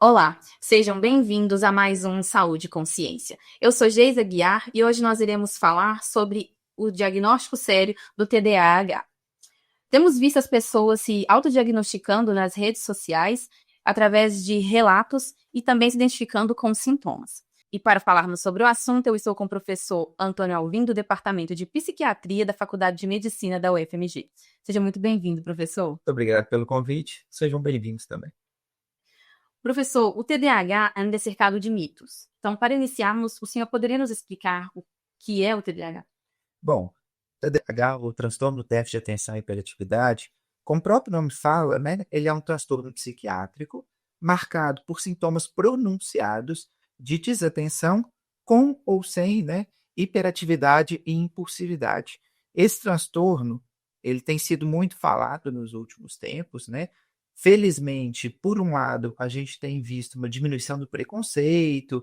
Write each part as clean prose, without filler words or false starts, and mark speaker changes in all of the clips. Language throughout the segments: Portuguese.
Speaker 1: Olá, sejam bem-vindos a mais um Saúde e Consciência. Eu sou Geisa Guiar e hoje nós iremos falar sobre o diagnóstico sério do TDAH. Temos visto as pessoas se autodiagnosticando nas redes sociais através de relatos e também se identificando com sintomas. E para falarmos sobre o assunto, eu estou com o professor Antônio Alvim, do Departamento de Psiquiatria da Faculdade de Medicina da UFMG. Seja muito bem-vindo, professor.
Speaker 2: Muito obrigado pelo convite. Sejam bem-vindos também.
Speaker 1: Professor, o TDAH anda cercado de mitos. Então, para iniciarmos, o senhor poderia nos explicar o que é o TDAH?
Speaker 2: Bom, TDAH, o transtorno do déficit de atenção e hiperatividade, como o próprio nome fala, né, ele é um transtorno psiquiátrico marcado por sintomas pronunciados de desatenção com ou sem, né, hiperatividade e impulsividade. Esse transtorno, ele tem sido muito falado nos últimos tempos, né? Felizmente, por um lado, a gente tem visto uma diminuição do preconceito.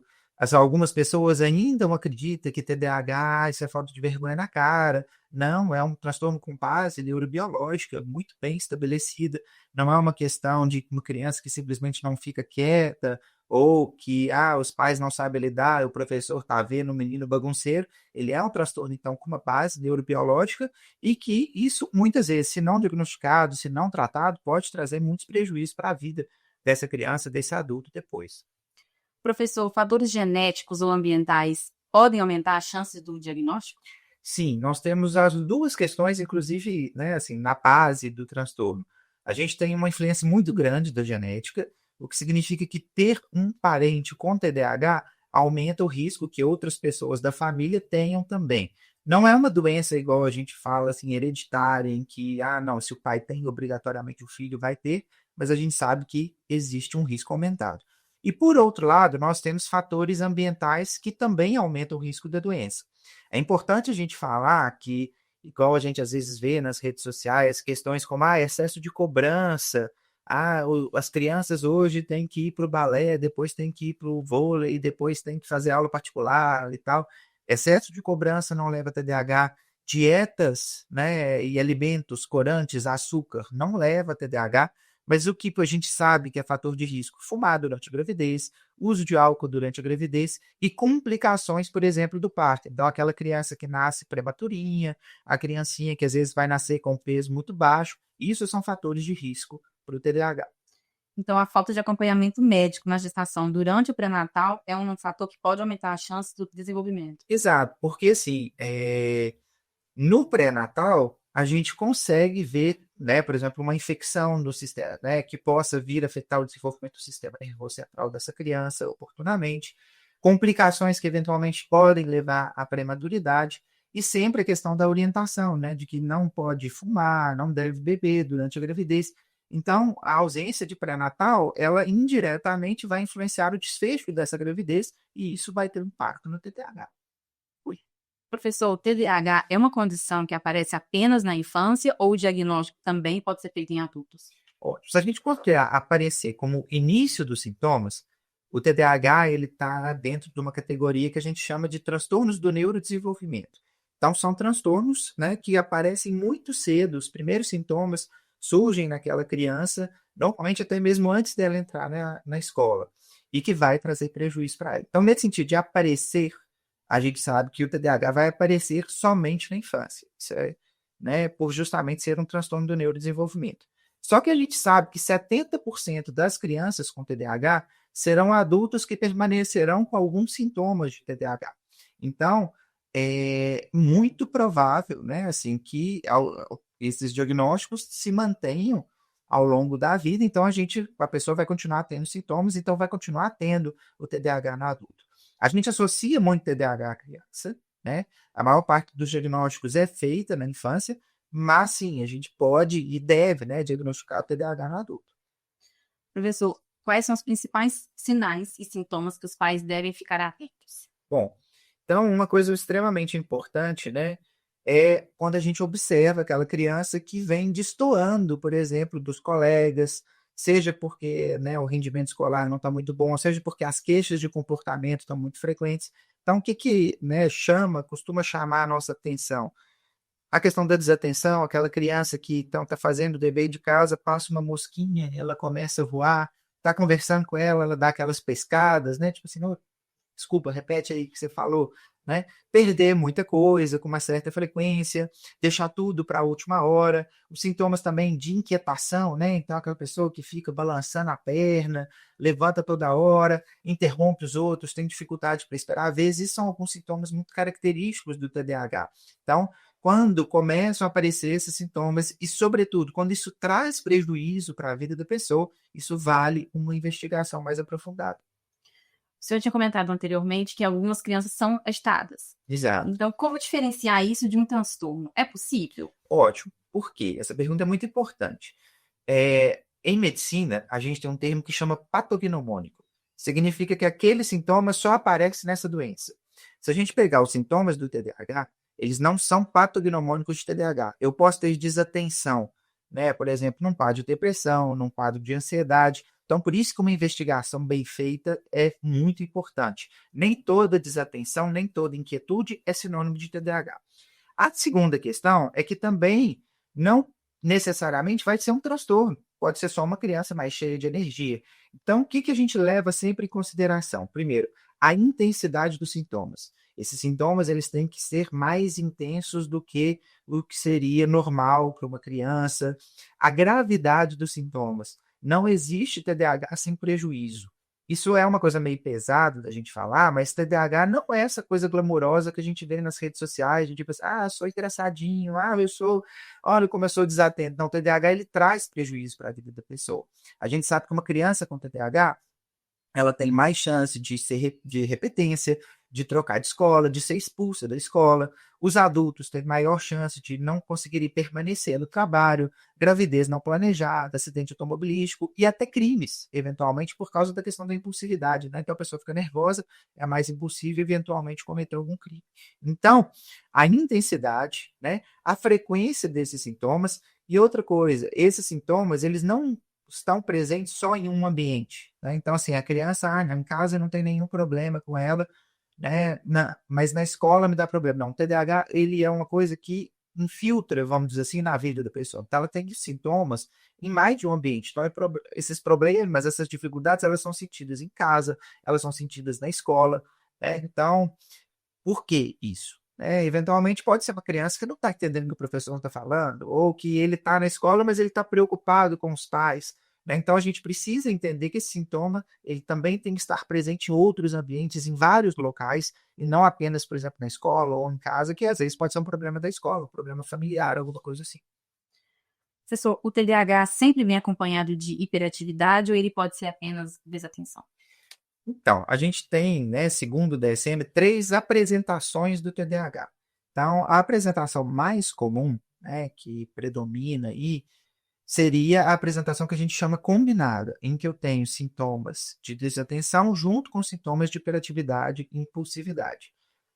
Speaker 2: Algumas pessoas ainda não acreditam que TDAH, isso é falta de vergonha na cara. Não, é um transtorno com base neurobiológica muito bem estabelecida. Não é uma questão de uma criança que simplesmente não fica quieta ou que os pais não sabem lidar, o professor está vendo o menino bagunceiro. Ele é um transtorno, então, com uma base neurobiológica e que isso, muitas vezes, se não diagnosticado, se não tratado, pode trazer muitos prejuízos para a vida dessa criança, desse adulto depois.
Speaker 1: Professor, fatores genéticos ou ambientais podem aumentar as chances do diagnóstico?
Speaker 2: Sim, nós temos as duas questões, inclusive, né, assim, na base do transtorno. A gente tem uma influência muito grande da genética, o que significa que ter um parente com TDAH aumenta o risco que outras pessoas da família tenham também. Não é uma doença igual a gente fala assim, hereditária, em que, não, se o pai tem, obrigatoriamente o filho vai ter, mas a gente sabe que existe um risco aumentado. E por outro lado, nós temos fatores ambientais que também aumentam o risco da doença. É importante a gente falar que, igual a gente às vezes vê nas redes sociais, questões como excesso de cobrança, as crianças hoje têm que ir para o balé, depois têm que ir para o vôlei, depois têm que fazer aula particular e tal. Excesso de cobrança não leva a TDAH. Dietas, né, e alimentos corantes, açúcar, não leva a TDAH. Mas o que a gente sabe que é fator de risco? Fumar durante a gravidez, uso de álcool durante a gravidez e complicações, por exemplo, do parto. Então, aquela criança que nasce prematurinha, a criancinha que às vezes vai nascer com peso muito baixo, isso são fatores de risco para o TDAH.
Speaker 1: Então, a falta de acompanhamento médico na gestação durante o pré-natal é um fator que pode aumentar as chances do desenvolvimento.
Speaker 2: Exato, porque assim, no pré-natal, a gente consegue ver, né, por exemplo, uma infecção no sistema, né, que possa vir a afetar o desenvolvimento do sistema nervoso central dessa criança oportunamente, complicações que eventualmente podem levar à prematuridade, e sempre a questão da orientação, né, de que não pode fumar, não deve beber durante a gravidez. Então, a ausência de pré-natal, ela indiretamente vai influenciar o desfecho dessa gravidez, e isso vai ter um impacto no TDAH.
Speaker 1: Professor, o TDAH é uma condição que aparece apenas na infância ou o diagnóstico também pode ser feito em adultos?
Speaker 2: Ótimo. Se a gente considerar aparecer como início dos sintomas, o TDAH ele está dentro de uma categoria que a gente chama de transtornos do neurodesenvolvimento. Então, são transtornos, né, que aparecem muito cedo, os primeiros sintomas surgem naquela criança, normalmente até mesmo antes dela entrar na escola, e que vai trazer prejuízo para ela. Então, nesse sentido de aparecer, a gente sabe que o TDAH vai aparecer somente na infância. Isso é, né, por justamente ser um transtorno do neurodesenvolvimento. Só que a gente sabe que 70% das crianças com TDAH serão adultos que permanecerão com alguns sintomas de TDAH. Então, é muito provável, né, assim, que esses diagnósticos se mantenham ao longo da vida. Então, a pessoa vai continuar tendo sintomas, então vai continuar tendo o TDAH no adulto. A gente associa muito TDAH à criança, né? A maior parte dos diagnósticos é feita na infância, mas sim, a gente pode e deve, né, diagnosticar o TDAH no adulto.
Speaker 1: Professor, quais são os principais sinais e sintomas que os pais devem ficar atentos?
Speaker 2: Bom, então uma coisa extremamente importante, né, é quando a gente observa aquela criança que vem destoando, por exemplo, dos colegas, seja porque, né, o rendimento escolar não está muito bom, seja porque as queixas de comportamento estão muito frequentes. Então, o que, né, costuma chamar a nossa atenção? A questão da desatenção, aquela criança que então está fazendo o dever de casa, passa uma mosquinha, ela começa a voar, tá conversando com ela, ela dá aquelas pescadas, né? Tipo assim, "Ô, desculpa, repete aí o que você falou", né? Perder muita coisa com uma certa frequência, deixar tudo para a última hora, os sintomas também de inquietação, né? Então, aquela pessoa que fica balançando a perna, levanta toda hora, interrompe os outros, tem dificuldade para esperar. Às vezes, isso são alguns sintomas muito característicos do TDAH. Então, quando começam a aparecer esses sintomas e, sobretudo, quando isso traz prejuízo para a vida da pessoa, isso vale uma investigação mais aprofundada.
Speaker 1: O senhor tinha comentado anteriormente que algumas crianças são agitadas.
Speaker 2: Exato.
Speaker 1: Então, como diferenciar isso de um transtorno? É possível?
Speaker 2: Ótimo. Por quê? Essa pergunta é muito importante. Em medicina, a gente tem um termo que chama patognomônico. Significa que aquele sintoma só aparece nessa doença. Se a gente pegar os sintomas do TDAH, eles não são patognomônicos de TDAH. Eu posso ter desatenção, né? Por exemplo, num quadro de depressão, num quadro de ansiedade. Então, por isso que uma investigação bem feita é muito importante. Nem toda desatenção, nem toda inquietude é sinônimo de TDAH. A segunda questão é que também não necessariamente vai ser um transtorno, pode ser só uma criança mais cheia de energia. Então, o que a gente leva sempre em consideração? Primeiro, a intensidade dos sintomas. Esses sintomas eles têm que ser mais intensos do que o que seria normal para uma criança. A gravidade dos sintomas. Não existe TDAH sem prejuízo. Isso é uma coisa meio pesada da gente falar, mas TDAH não é essa coisa glamurosa que a gente vê nas redes sociais, de tipo assim, sou engraçadinho, olha como eu sou desatento. Não, o TDAH ele traz prejuízo para a vida da pessoa. A gente sabe que uma criança com TDAH, ela tem mais chance de repetência, de trocar de escola, de ser expulsa da escola. Os adultos têm maior chance de não conseguirem permanecer no trabalho, gravidez não planejada, acidente automobilístico e até crimes, eventualmente por causa da questão da impulsividade, né? Então a pessoa fica nervosa, é mais impulsiva e eventualmente cometeu algum crime. Então, a intensidade, né? A frequência desses sintomas e outra coisa, esses sintomas, eles não estão presentes só em um ambiente, né? Então, assim, a criança, em casa não tem nenhum problema com ela, né? Mas na escola me dá problema. Não, o TDAH, ele é uma coisa que infiltra, vamos dizer assim, na vida da pessoa. Então, ela tem sintomas em mais de um ambiente. Então, esses problemas, essas dificuldades, elas são sentidas em casa, elas são sentidas na escola, né? Então, por que isso? Eventualmente pode ser uma criança que não está entendendo o que o professor está falando, ou que ele está na escola, mas ele está preocupado com os pais, né? Então a gente precisa entender que esse sintoma ele também tem que estar presente em outros ambientes, em vários locais, e não apenas, por exemplo, na escola ou em casa, que às vezes pode ser um problema da escola, um problema familiar, alguma coisa assim.
Speaker 1: Professor, o TDAH sempre vem acompanhado de hiperatividade ou ele pode ser apenas desatenção?
Speaker 2: Então, a gente tem, né, segundo o DSM, 3 apresentações do TDAH. Então, a apresentação mais comum, né, que predomina aí, seria a apresentação que a gente chama combinada, em que eu tenho sintomas de desatenção junto com sintomas de hiperatividade e impulsividade.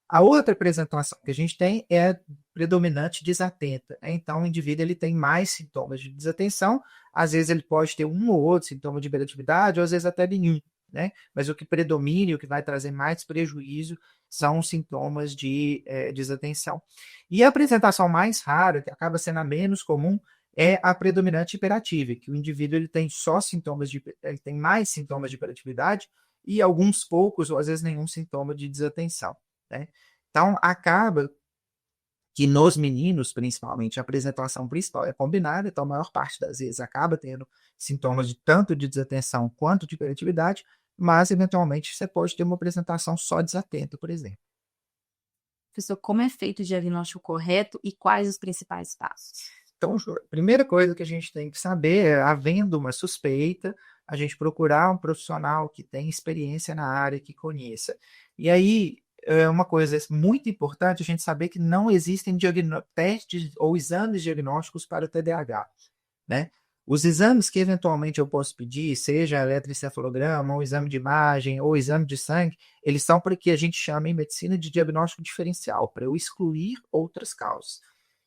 Speaker 2: A outra apresentação que a gente tem é a predominante desatenta, né? Então, o indivíduo ele tem mais sintomas de desatenção, às vezes ele pode ter um ou outro sintoma de hiperatividade, ou às vezes até nenhum, né? Mas o que predomina e o que vai trazer mais prejuízo são os sintomas de desatenção. E a apresentação mais rara, que acaba sendo a menos comum, é a predominante hiperativa, que o indivíduo ele tem só sintomas ele tem mais sintomas de hiperatividade e alguns poucos, ou às vezes nenhum sintoma de desatenção, né? Então, acaba que nos meninos, principalmente, a apresentação principal é combinada, então a maior parte das vezes acaba tendo sintomas de tanto de desatenção quanto de hiperatividade, mas eventualmente você pode ter uma apresentação só desatenta, por exemplo.
Speaker 1: Professor, como é feito o diagnóstico correto e quais os principais passos?
Speaker 2: Então, a primeira coisa que a gente tem que saber é, havendo uma suspeita, a gente procurar um profissional que tem experiência na área, que conheça. E aí, uma coisa muito importante a gente saber que não existem testes ou exames diagnósticos para o TDAH, né? Os exames que eventualmente eu posso pedir, seja eletroencefalograma, ou exame de imagem, ou exame de sangue, eles são para o que a gente chama em medicina de diagnóstico diferencial, para eu excluir outras causas.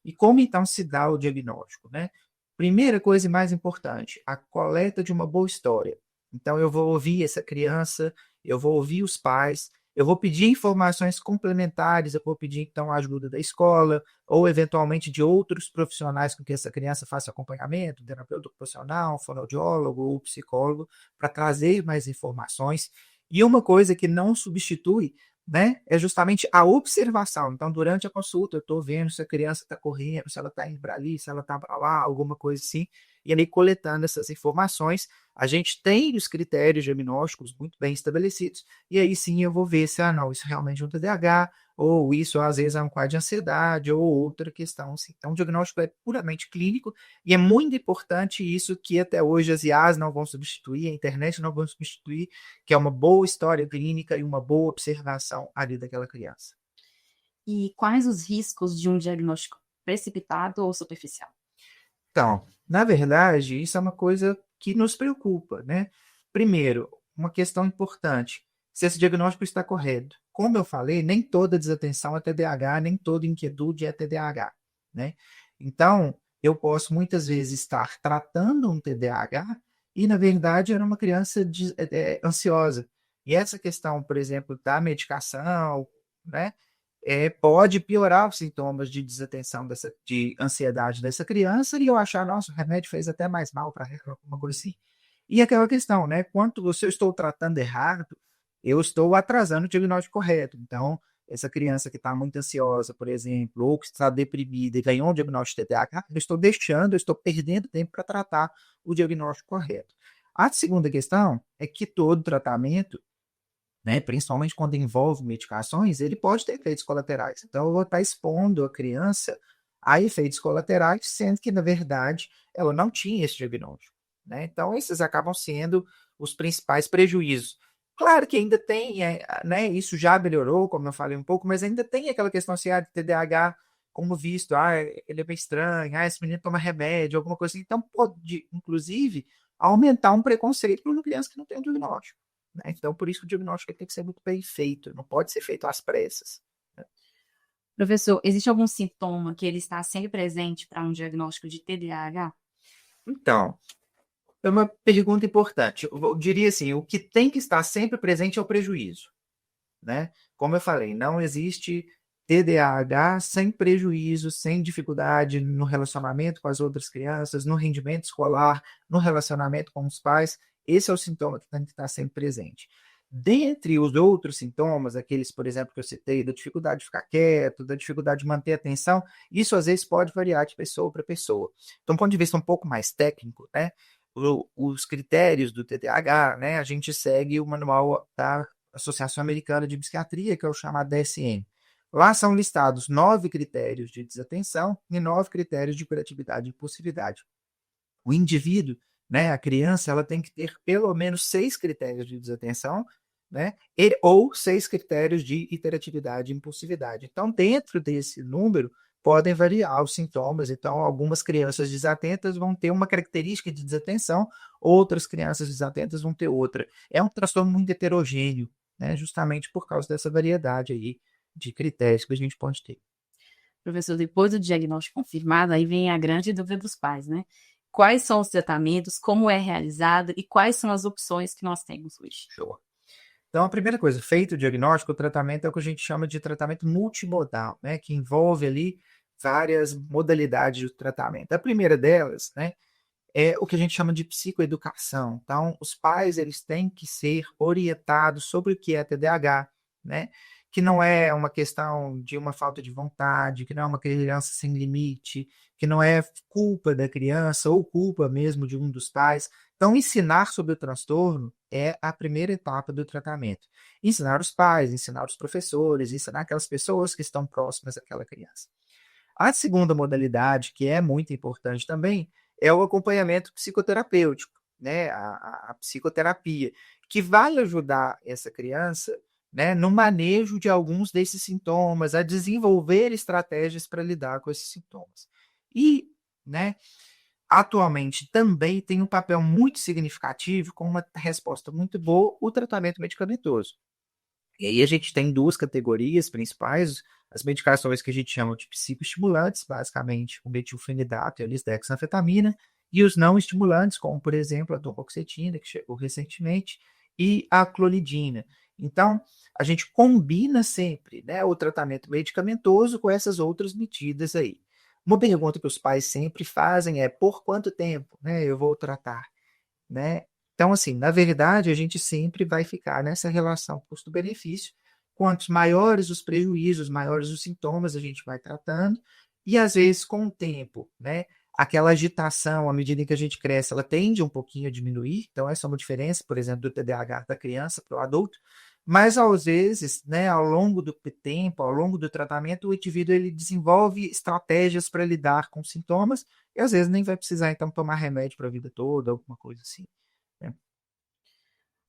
Speaker 2: E como então se dá o diagnóstico, né? Primeira coisa e mais importante, a coleta de uma boa história. Então eu vou ouvir essa criança, eu vou ouvir os pais, eu vou pedir informações complementares, eu vou pedir, então, a ajuda da escola, ou, eventualmente, de outros profissionais com que essa criança faça acompanhamento, terapeuta ocupacional, fonoaudiólogo ou psicólogo, para trazer mais informações. E uma coisa que não substitui, né, é justamente a observação. Então, durante a consulta, eu estou vendo se a criança está correndo, se ela está indo para ali, se ela está para lá, alguma coisa assim, e ali coletando essas informações, a gente tem os critérios diagnósticos muito bem estabelecidos, e aí sim eu vou ver se, não, isso realmente é um TDAH, ou isso às vezes é um quadro de ansiedade, ou outra questão, assim. Então, o diagnóstico é puramente clínico, e é muito importante isso que até hoje as IAs não vão substituir, a internet não vão substituir, que é uma boa história clínica e uma boa observação ali daquela criança.
Speaker 1: E quais os riscos de um diagnóstico precipitado ou superficial?
Speaker 2: Então, na verdade, isso é uma coisa que nos preocupa, né? Primeiro, uma questão importante, se esse diagnóstico está correto. Como eu falei, nem toda desatenção é TDAH, nem toda inquietude é TDAH, né? Então, eu posso muitas vezes estar tratando um TDAH e, na verdade, era uma criança ansiosa. E essa questão, por exemplo, da medicação, né? Pode piorar os sintomas de desatenção, de ansiedade dessa criança, e eu achar, nossa, o remédio fez até mais mal para ela, alguma coisa assim. E aquela questão, né? Quanto se eu estou tratando errado, eu estou atrasando o diagnóstico correto. Então, essa criança que está muito ansiosa, por exemplo, ou que está deprimida e ganhou um diagnóstico de TDAH, eu estou perdendo tempo para tratar o diagnóstico correto. A segunda questão é que todo tratamento, né, principalmente quando envolve medicações, ele pode ter efeitos colaterais. Então, eu vou estar expondo a criança a efeitos colaterais, sendo que, na verdade, ela não tinha esse diagnóstico, né? Então, esses acabam sendo os principais prejuízos. Claro que ainda tem, né, isso já melhorou, como eu falei um pouco, mas ainda tem aquela questão assim, de TDAH, como visto, ele é bem estranho, esse menino toma remédio, alguma coisa assim. Então, pode, inclusive, aumentar um preconceito para uma criança que não tem um diagnóstico, né? Então, por isso que o diagnóstico tem que ser muito bem feito, não pode ser feito às pressas, né?
Speaker 1: Professor, existe algum sintoma que ele está sempre presente para um diagnóstico de TDAH?
Speaker 2: Então, é uma pergunta importante. Eu diria assim, o que tem que estar sempre presente é o prejuízo, né? Como eu falei, não existe TDAH sem prejuízo, sem dificuldade no relacionamento com as outras crianças, no rendimento escolar, no relacionamento com os pais. Esse é o sintoma que tem que estar sempre presente. Dentre os outros sintomas, aqueles, por exemplo, que eu citei, da dificuldade de ficar quieto, da dificuldade de manter a atenção, isso às vezes pode variar de pessoa para pessoa. Então, do ponto de vista um pouco mais técnico, né, os critérios do TDAH, né, a gente segue o manual da Associação Americana de Psiquiatria, que é o chamado DSM. Lá são listados 9 critérios de desatenção e 9 critérios de hiperatividade e impulsividade. O indivíduo, né, a criança, ela tem que ter pelo menos 6 critérios de desatenção, né, ou 6 critérios de hiperatividade e impulsividade. Então, dentro desse número, podem variar os sintomas. Então, algumas crianças desatentas vão ter uma característica de desatenção, outras crianças desatentas vão ter outra. É um transtorno muito heterogêneo, né, justamente por causa dessa variedade aí de critérios que a gente pode ter.
Speaker 1: Professor, depois do diagnóstico confirmado, aí vem a grande dúvida dos pais, né? Quais são os tratamentos, como é realizado e quais são as opções que nós temos hoje?
Speaker 2: Show. Então, a primeira coisa, feito o diagnóstico, o tratamento é o que a gente chama de tratamento multimodal, né, que envolve ali várias modalidades do tratamento. A primeira delas, né, é o que a gente chama de psicoeducação. Então, os pais, eles têm que ser orientados sobre o que é TDAH, né, que não é uma questão de uma falta de vontade, que não é uma criança sem limite, que não é culpa da criança ou culpa mesmo de um dos pais. Então, ensinar sobre o transtorno é a primeira etapa do tratamento. Ensinar os pais, ensinar os professores, ensinar aquelas pessoas que estão próximas àquela criança. A segunda modalidade, que é muito importante também, é o acompanhamento psicoterapêutico, né? A psicoterapia, que vai ajudar essa criança, né, no manejo de alguns desses sintomas, a desenvolver estratégias para lidar com esses sintomas. E, né, atualmente também tem um papel muito significativo, com uma resposta muito boa, o tratamento medicamentoso. E aí a gente tem duas categorias principais, as medicações que a gente chama de psicoestimulantes, basicamente o metilfenidato e a lisdexanfetamina, e os não estimulantes, como por exemplo a duloxetina, que chegou recentemente, e a clonidina. Então, a gente combina sempre, né, o tratamento medicamentoso com essas outras medidas aí. Uma pergunta que os pais sempre fazem é: por quanto tempo, né, eu vou tratar, né? Então, assim, na verdade, a gente sempre vai ficar nessa relação custo-benefício. Quantos maiores os prejuízos, maiores os sintomas, a gente vai tratando. E às vezes, com o tempo, né, aquela agitação, à medida que a gente cresce, ela tende um pouquinho a diminuir. Então, essa é uma diferença, por exemplo, do TDAH da criança para o adulto. Mas às vezes, né, ao longo do tempo, ao longo do tratamento, o indivíduo ele desenvolve estratégias para lidar com sintomas e às vezes nem vai precisar então tomar remédio para a vida toda, alguma coisa assim, né?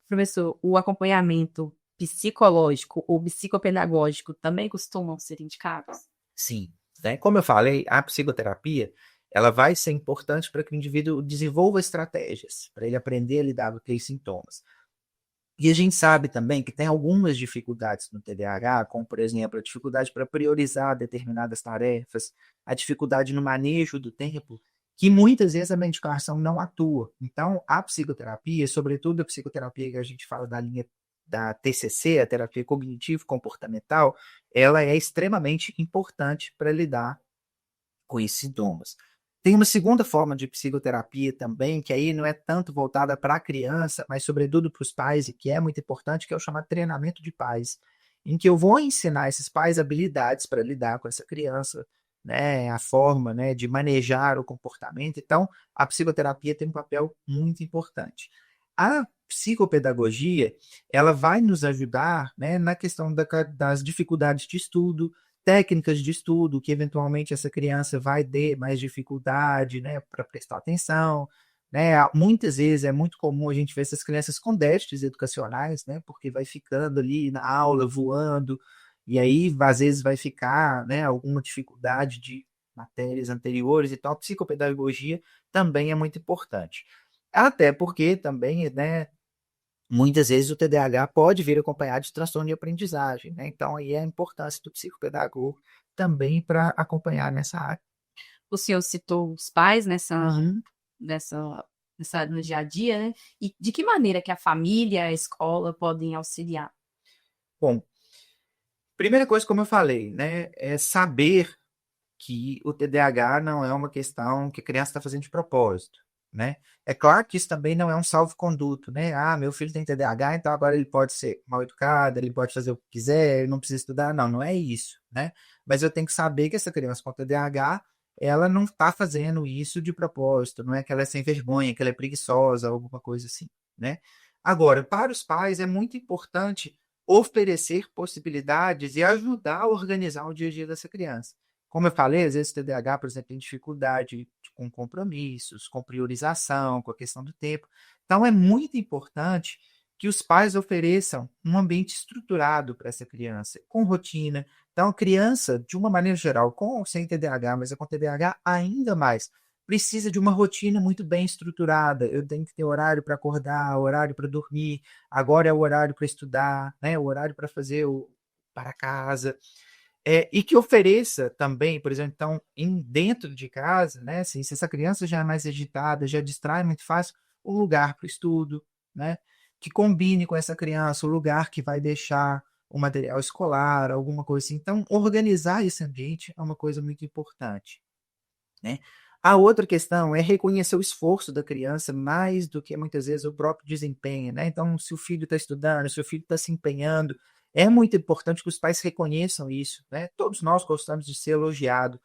Speaker 1: Professor, o acompanhamento psicológico ou psicopedagógico também costumam ser indicados?
Speaker 2: Sim, né? Como eu falei, a psicoterapia ela vai ser importante para que o indivíduo desenvolva estratégias, para ele aprender a lidar com aqueles sintomas. E a gente sabe também que tem algumas dificuldades no TDAH, como, por exemplo, a dificuldade para priorizar determinadas tarefas, a dificuldade no manejo do tempo, que muitas vezes a medicação não atua. Então, a psicoterapia, sobretudo a psicoterapia que a gente fala da linha da TCC, a terapia cognitivo-comportamental, ela é extremamente importante para lidar com esses sintomas. Tem uma segunda forma de psicoterapia também, que aí não é tanto voltada para a criança, mas sobretudo para os pais, e que é muito importante, que é o chamado treinamento de pais, em que eu vou ensinar esses pais habilidades para lidar com essa criança, né, a forma, né, de manejar o comportamento. Então, a psicoterapia tem um papel muito importante. A psicopedagogia, ela vai nos ajudar, né, na questão das dificuldades de estudo, técnicas de estudo que eventualmente essa criança vai ter mais dificuldade, né, para prestar atenção, né? Muitas vezes é muito comum a gente ver essas crianças com déficits educacionais, né, porque vai ficando ali na aula voando e aí às vezes vai ficar, né, alguma dificuldade de matérias anteriores e tal. A psicopedagogia também é muito importante. Até porque também, né, muitas vezes o TDAH pode vir acompanhado de transtorno de aprendizagem, né? Então, aí é a importância do psicopedagogo também para acompanhar nessa área.
Speaker 1: O senhor citou os pais
Speaker 2: Uhum.
Speaker 1: nessa, no dia a dia, né? E de que maneira que a família, a escola podem auxiliar?
Speaker 2: Bom, primeira coisa, como eu falei, né, é saber que o TDAH não é uma questão que a criança está fazendo de propósito, né? É claro que isso também não é um salvo-conduto, né? Ah, meu filho tem TDAH, então agora ele pode ser mal educado, ele pode fazer o que quiser, ele não precisa estudar. Não, não é isso, né? Mas eu tenho que saber que essa criança com TDAH, ela não está fazendo isso de propósito, não é que ela é sem vergonha, que ela é preguiçosa, alguma coisa assim, né? Agora, para os pais é muito importante oferecer possibilidades e ajudar a organizar o dia a dia dessa criança. Como eu falei, às vezes o TDAH, por exemplo, tem dificuldade com compromissos, com priorização, com a questão do tempo. Então, é muito importante que os pais ofereçam um ambiente estruturado para essa criança, com rotina. Então, a criança, de uma maneira geral, com ou sem TDAH, mas é com TDAH ainda mais, precisa de uma rotina muito bem estruturada. Eu tenho que ter horário para acordar, horário para dormir, agora é o horário para estudar, né? O horário para fazer o para casa. E que ofereça também, por exemplo, então, dentro de casa, né, assim, se essa criança já é mais agitada, já distrai muito fácil, um lugar para o estudo, né, que combine com essa criança, o lugar que vai deixar o material escolar, alguma coisa assim. Então, organizar esse ambiente é uma coisa muito importante, né? A outra questão é reconhecer o esforço da criança mais do que muitas vezes o próprio desempenho, né? Então, se o filho está estudando, se o filho está se empenhando, é muito importante que os pais reconheçam isso, né? Todos nós gostamos de ser elogiados,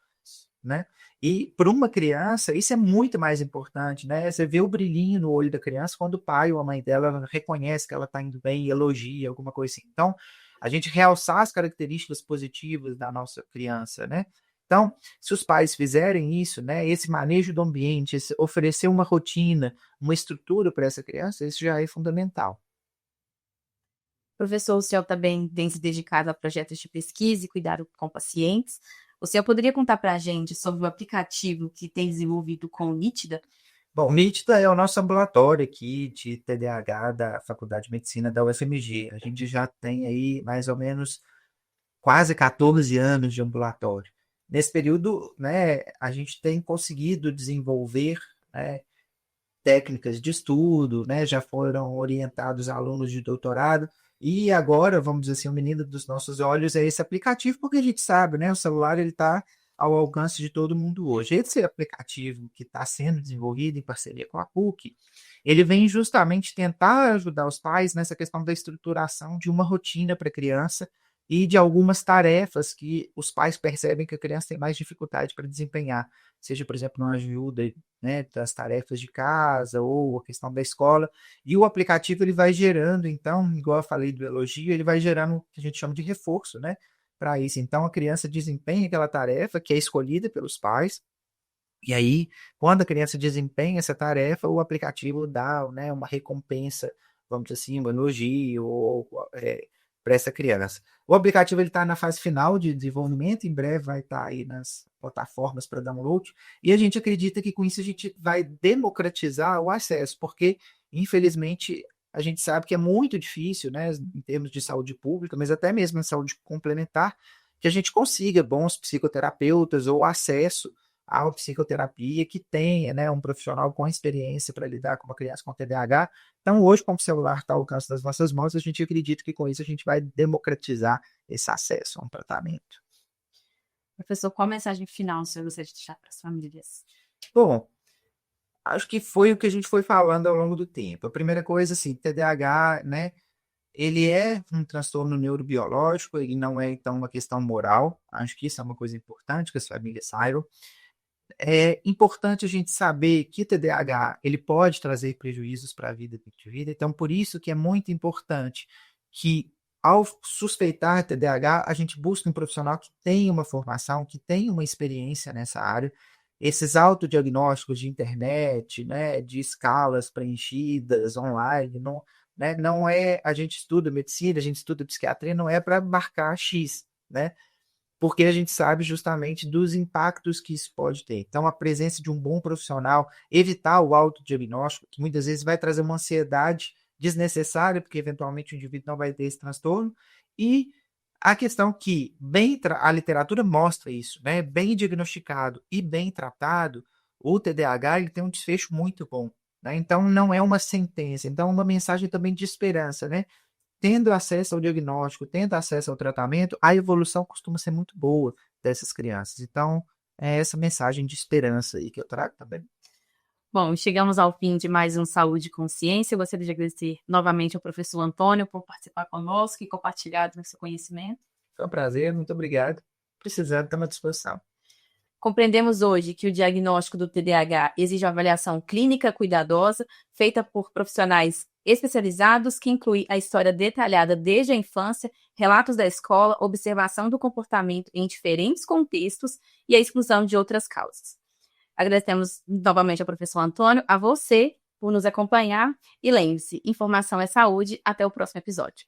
Speaker 2: né? E para uma criança, isso é muito mais importante, né? Você vê o brilhinho no olho da criança quando o pai ou a mãe dela reconhece que ela está indo bem e elogia, alguma coisa assim. Então, a gente realçar as características positivas da nossa criança, né? Então, se os pais fizerem isso, né, esse manejo do ambiente, oferecer uma rotina, uma estrutura para essa criança, isso já é fundamental.
Speaker 1: Professor, o senhor também tem se dedicado a projetos de pesquisa e cuidado com pacientes. O senhor poderia contar para a gente sobre o aplicativo que tem desenvolvido com o Nítida?
Speaker 2: Bom, o NITDA é o nosso ambulatório aqui de TDAH da Faculdade de Medicina da UFMG. A gente já tem aí mais ou menos quase 14 anos de ambulatório. Nesse período, né, a gente tem conseguido desenvolver, né, técnicas de estudo, né, já foram orientados alunos de doutorado E agora, vamos dizer assim, o menino dos nossos olhos é esse aplicativo, porque a gente sabe, né? O celular ele está ao alcance de todo mundo hoje. Esse aplicativo que está sendo desenvolvido em parceria com a PUC, ele vem justamente tentar ajudar os pais nessa questão da estruturação de uma rotina para a criança e de algumas tarefas que os pais percebem que a criança tem mais dificuldade para desempenhar, seja, por exemplo, uma ajuda, né, das tarefas de casa ou a questão da escola. E o aplicativo ele vai gerando, então, igual eu falei do elogio, ele vai gerando o que a gente chama de reforço, né? Para isso. Então, a criança desempenha aquela tarefa que é escolhida pelos pais, e aí, quando a criança desempenha essa tarefa, o aplicativo dá, né, uma recompensa, vamos dizer assim, um elogio para essa criança. O aplicativo está na fase final de desenvolvimento, em breve vai estar aí nas plataformas para download, e a gente acredita que com isso a gente vai democratizar o acesso, porque, infelizmente, a gente sabe que é muito difícil, né, em termos de saúde pública, mas até mesmo em saúde complementar, que a gente consiga bons psicoterapeutas ou acesso à psicoterapia que tenha, né, um profissional com experiência para lidar com uma criança com TDAH. Então, hoje, como o celular está ao alcance das nossas mãos, a gente acredita que com isso a gente vai democratizar esse acesso a um tratamento.
Speaker 1: Professor, qual mensagem final você gostaria de deixar para as famílias?
Speaker 2: Bom, acho que foi o que a gente foi falando ao longo do tempo. A primeira coisa, assim, TDAH, né, ele é um transtorno neurobiológico, ele não é, então, uma questão moral. Acho que isso é uma coisa importante que as famílias saibam. É importante a gente saber que TDAH ele pode trazer prejuízos para a vida do indivíduo, então por isso que é muito importante que ao suspeitar TDAH, a gente busque um profissional que tenha uma formação, que tenha uma experiência nessa área. Esses autodiagnósticos de internet, né, de escalas preenchidas online, não, né, não é, a gente estuda medicina, a gente estuda psiquiatria, não é para marcar X, né? Porque a gente sabe justamente dos impactos que isso pode ter. Então, a presença de um bom profissional, evitar o autodiagnóstico, que muitas vezes vai trazer uma ansiedade desnecessária, porque eventualmente o indivíduo não vai ter esse transtorno, e a questão que a literatura mostra isso, né? Bem diagnosticado e bem tratado, o TDAH ele tem um desfecho muito bom, né? Então, não é uma sentença, então é uma mensagem também de esperança, né? Tendo acesso ao diagnóstico, tendo acesso ao tratamento, a evolução costuma ser muito boa dessas crianças. Então, é essa mensagem de esperança aí que eu trago também.
Speaker 1: Bom, chegamos ao fim de mais um Saúde e Consciência. Eu gostaria de agradecer novamente ao professor Antônio por participar conosco e compartilhar do seu conhecimento.
Speaker 2: Foi um prazer, muito obrigado. Precisando, estamos à disposição.
Speaker 1: Compreendemos hoje que o diagnóstico do TDAH exige uma avaliação clínica cuidadosa, feita por profissionais especializados, que inclui a história detalhada desde a infância, relatos da escola, observação do comportamento em diferentes contextos e a exclusão de outras causas. Agradecemos novamente ao professor Antônio, a você por nos acompanhar e lembre-se, informação é saúde. Até o próximo episódio.